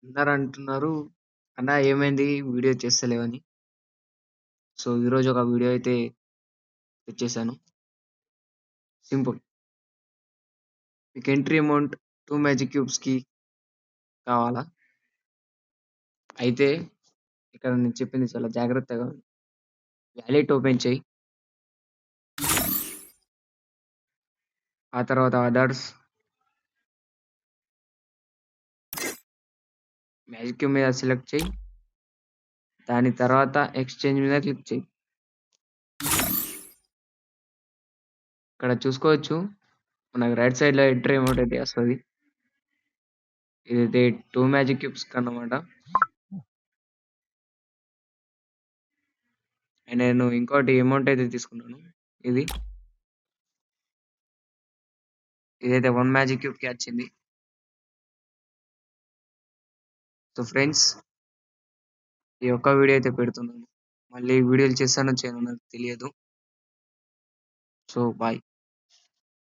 అందరూ అంటున్నారు, "అన్నా ఏమైంది వీడియో చేస్తలేవని?" సో, ఈరోజు ఒక వీడియో అయితే తెచ్చేసాను. సింపుల్. మీకు ఎంట్రీ అమౌంట్ 2 మ్యాజిక్ క్యూబ్స్‌కి కావాలా? అయితే ఇక్కడ నేను చెప్పింది చాలా జాగ్రత్తగా విను. వాలెట్ ఓపెన్ చెయ్యి. ఆ తర్వాత అదర్స్ మ్యాజిక్ క్యూబ్ మీద సెలెక్ట్ చెయ్యి. దాని తర్వాత ఎక్స్‌చేంజ్ మీద క్లిక్ చెయ్యి. ఇక్కడ చూసుకోవచ్చు మనకు రైట్ సైడ్‌లో ఎంట్రీ అమౌంట్ అయితే వస్తది. ఇదైతే 2 మ్యాజిక్ క్యూబ్స్‌కన్నమాట. అండ్ నేను ఇంకోటి అమౌంట్ అయితే తీసుకున్నాను. ఇది. ఇదైతే 1 మ్యాజిక్ క్యూబ్‌కి వచ్చింది. సో, ఫ్రెండ్స్ ఈ ఒక్క వీడియో అయితే పెడుతున్నాను. మళ్ళీ వీడియోలు చేస్తానో చేయనో నాకు తెలియదు. So, bye.